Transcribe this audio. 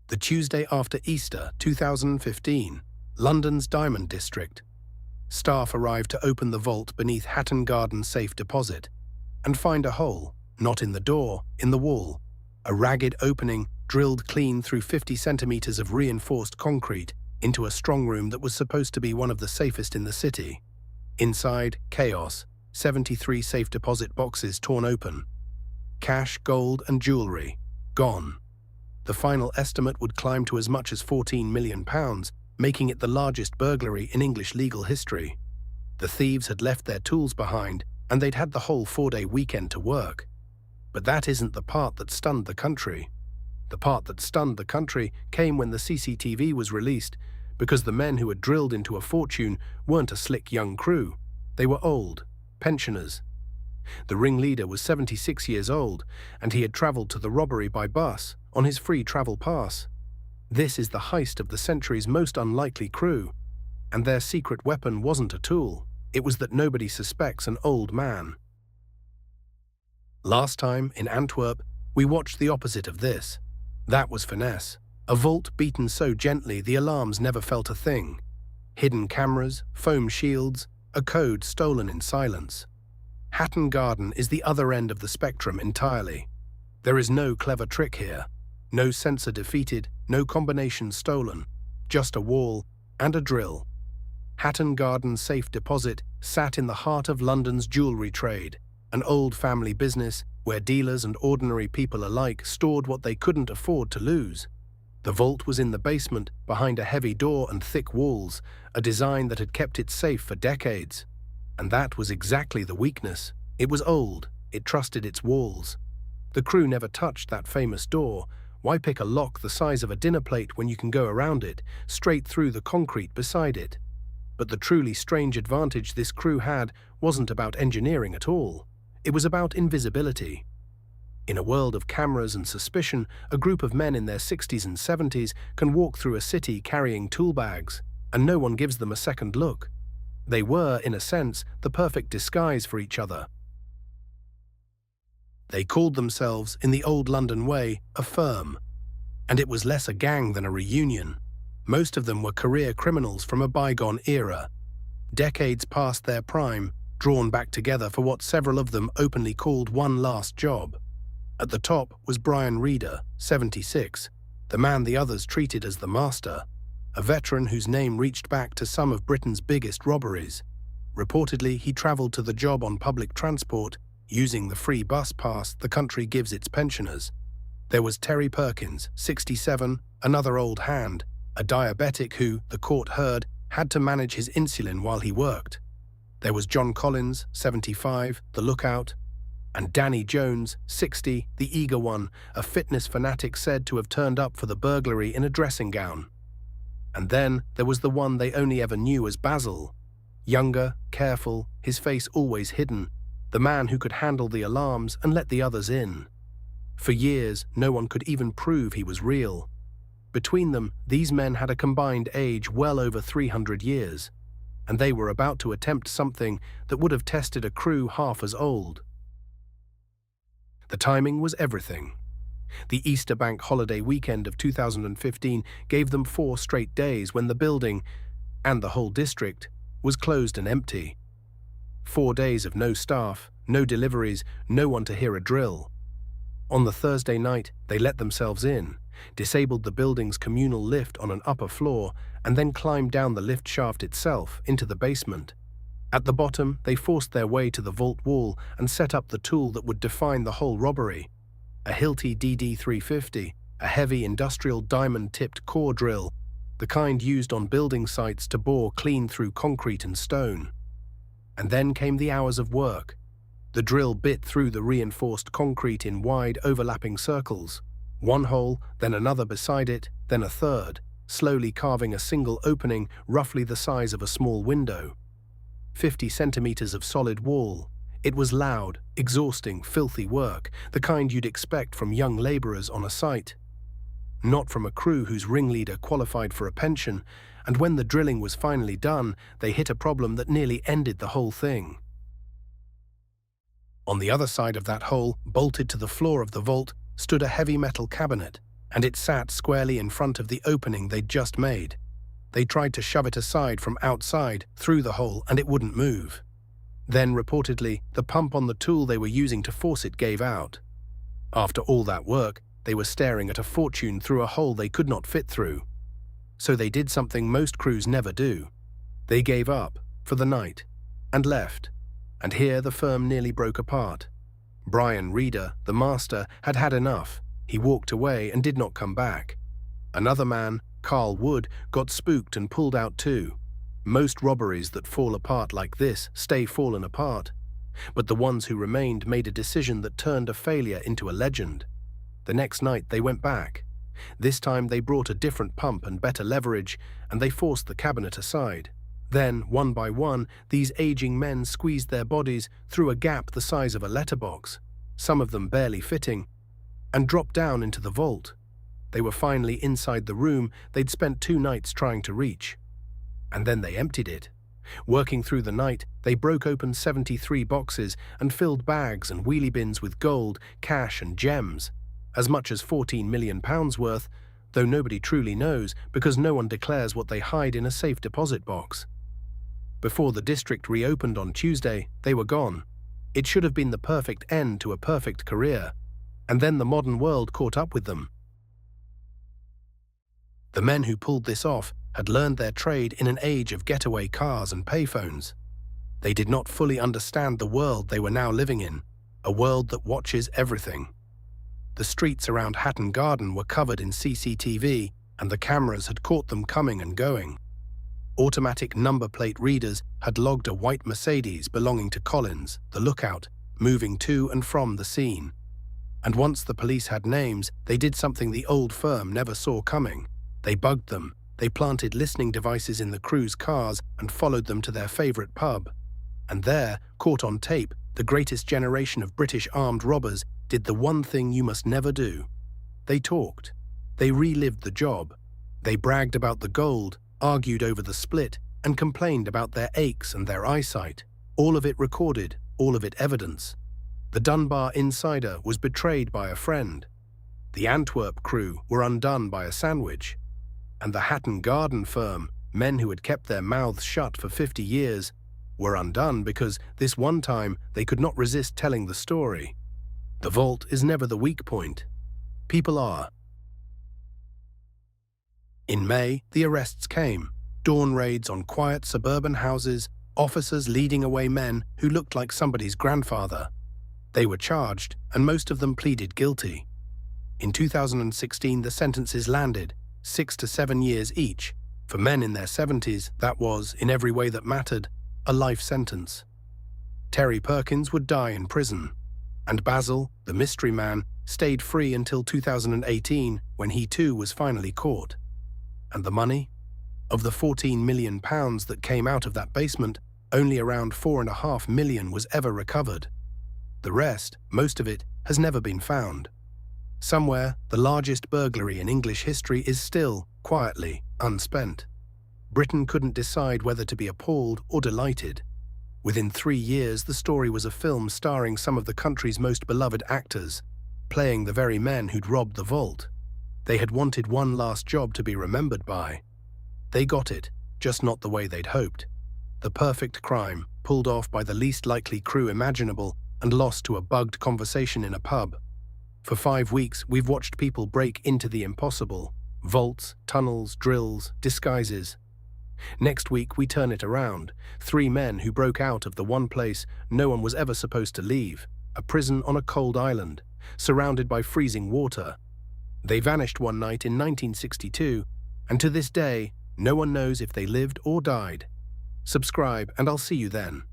The Tuesday after Easter 2015, London's Diamond District. Staff arrived to open the vault beneath Hatton Garden Safe Deposit and find a hole, not in the door, in the wall. A ragged opening drilled clean through 50 centimeters of reinforced concrete into a strong room that was supposed to be one of the safest in the city. Inside, chaos, 73 safe deposit boxes torn open. Cash, gold and jewellery, gone. The final estimate would climb to as much as £14 million, making it the largest burglary in English legal history. The thieves had left their tools behind, and they'd had the whole 4-day weekend to work. But that isn't the part that stunned the country. The part that stunned the country came when the CCTV was released, because the men who had drilled into a fortune weren't a slick young crew. They were old, pensioners. The ringleader was 76 years old, and he had travelled to the robbery by bus on his free travel pass. This is the heist of the century's most unlikely crew, and their secret weapon wasn't a tool. It was that nobody suspects an old man. Last time, in Antwerp, we watched the opposite of this. That was finesse. A vault beaten so gently the alarms never felt a thing. Hidden cameras, foam shields, a code stolen in silence. Hatton Garden is the other end of the spectrum entirely. There is no clever trick here. No sensor defeated, no combination stolen. Just a wall and a drill. Hatton Garden Safe Deposit sat in the heart of London's jewellery trade, an old family business where dealers and ordinary people alike stored what they couldn't afford to lose. The vault was in the basement, behind a heavy door and thick walls, a design that had kept it safe for decades. And that was exactly the weakness. It was old, it trusted its walls. The crew never touched that famous door. Why pick a lock the size of a dinner plate when you can go around it, straight through the concrete beside it? But the truly strange advantage this crew had wasn't about engineering at all. It was about invisibility. In a world of cameras and suspicion, a group of men in their 60s and 70s can walk through a city carrying tool bags, and no one gives them a second look. They were, in a sense, the perfect disguise for each other. They called themselves, in the old London way, a firm. And it was less a gang than a reunion. Most of them were career criminals from a bygone era. Decades past their prime, drawn back together for what several of them openly called one last job. At the top was Brian Reader, 76, the man the others treated as the master, a veteran whose name reached back to some of Britain's biggest robberies. Reportedly, he travelled to the job on public transport, using the free bus pass the country gives its pensioners. There was Terry Perkins, 67, another old hand, a diabetic who, the court heard, had to manage his insulin while he worked. There was John Collins, 75, the lookout, and Danny Jones, 60, the eager one, a fitness fanatic said to have turned up for the burglary in a dressing gown. And then there was the one they only ever knew as Basil. Younger, careful, his face always hidden, the man who could handle the alarms and let the others in. For years, no one could even prove he was real. Between them, these men had a combined age well over 300 years, and they were about to attempt something that would have tested a crew half as old. The timing was everything. The Easter bank holiday weekend of 2015 gave them 4 straight days when the building, and the whole district, was closed and empty. 4 days of no staff, no deliveries, no one to hear a drill. On the Thursday night, they let themselves in, disabled the building's communal lift on an upper floor, and then climbed down the lift shaft itself into the basement. At the bottom, they forced their way to the vault wall and set up the tool that would define the whole robbery. A Hilti DD350, a heavy industrial diamond-tipped core drill, the kind used on building sites to bore clean through concrete and stone. And then came the hours of work. The drill bit through the reinforced concrete in wide, overlapping circles. One hole, then another beside it, then a third, slowly carving a single opening roughly the size of a small window. 50 centimeters of solid wall. It was loud, exhausting, filthy work, the kind you'd expect from young labourers on a site. Not from a crew whose ringleader qualified for a pension, and when the drilling was finally done, they hit a problem that nearly ended the whole thing. On the other side of that hole, bolted to the floor of the vault, stood a heavy metal cabinet, and it sat squarely in front of the opening they'd just made. They tried to shove it aside from outside through the hole, and it wouldn't move. Then, reportedly, the pump on the tool they were using to force it gave out. After all that work, they were staring at a fortune through a hole they could not fit through. So they did something most crews never do. They gave up, for the night, and left. And here the firm nearly broke apart. Brian Reeder, the master, had had enough. He walked away and did not come back. Another man, Carl Wood, got spooked and pulled out too. Most robberies that fall apart like this stay fallen apart. But the ones who remained made a decision that turned a failure into a legend. The next night they went back. This time they brought a different pump and better leverage, and they forced the cabinet aside. Then, one by one, these aging men squeezed their bodies through a gap the size of a letterbox, some of them barely fitting, and dropped down into the vault. They were finally inside the room they'd spent 2 nights trying to reach. And then they emptied it. Working through the night, they broke open 73 boxes and filled bags and wheelie bins with gold, cash and gems, as much as £14 million worth, though nobody truly knows because no one declares what they hide in a safe deposit box. Before the district reopened on Tuesday, they were gone. It should have been the perfect end to a perfect career, and then the modern world caught up with them. The men who pulled this off had learned their trade in an age of getaway cars and payphones. They did not fully understand the world they were now living in, a world that watches everything. The streets around Hatton Garden were covered in CCTV, and the cameras had caught them coming and going. Automatic number plate readers had logged a white Mercedes belonging to Collins, the lookout, moving to and from the scene. And once the police had names, they did something the old firm never saw coming. They bugged them. They planted listening devices in the crew's cars and followed them to their favorite pub. And there, caught on tape, the greatest generation of British armed robbers did the one thing you must never do. They talked. They relived the job. They bragged about the gold, argued over the split, and complained about their aches and their eyesight. All of it recorded, all of it evidence. The Dunbar insider was betrayed by a friend. The Antwerp crew were undone by a sandwich. And the Hatton Garden firm, men who had kept their mouths shut for 50 years, were undone because this one time they could not resist telling the story. The vault is never the weak point. People are. In May, the arrests came. Dawn raids on quiet suburban houses, officers leading away men who looked like somebody's grandfather. They were charged, and most of them pleaded guilty. In 2016, the sentences landed, 6 to 7 years each. For men in their 70s, that was, in every way that mattered, a life sentence. Terry Perkins would die in prison, and Basil, the mystery man, stayed free until 2018, when he too was finally caught. And the money? Of the £14 million that came out of that basement, only around £4.5 million was ever recovered. The rest, most of it, has never been found. Somewhere, the largest burglary in English history is still, quietly, unspent. Britain couldn't decide whether to be appalled or delighted. Within 3 years, the story was a film starring some of the country's most beloved actors, playing the very men who'd robbed the vault. They had wanted one last job to be remembered by. They got it, just not the way they'd hoped. The perfect crime, pulled off by the least likely crew imaginable and lost to a bugged conversation in a pub. For 5 weeks, we've watched people break into the impossible. Vaults, tunnels, drills, disguises. Next week, we turn it around. 3 men who broke out of the one place no one was ever supposed to leave, a prison on a cold island, surrounded by freezing water. They vanished one night in 1962, and to this day, no one knows if they lived or died. Subscribe, and I'll see you then.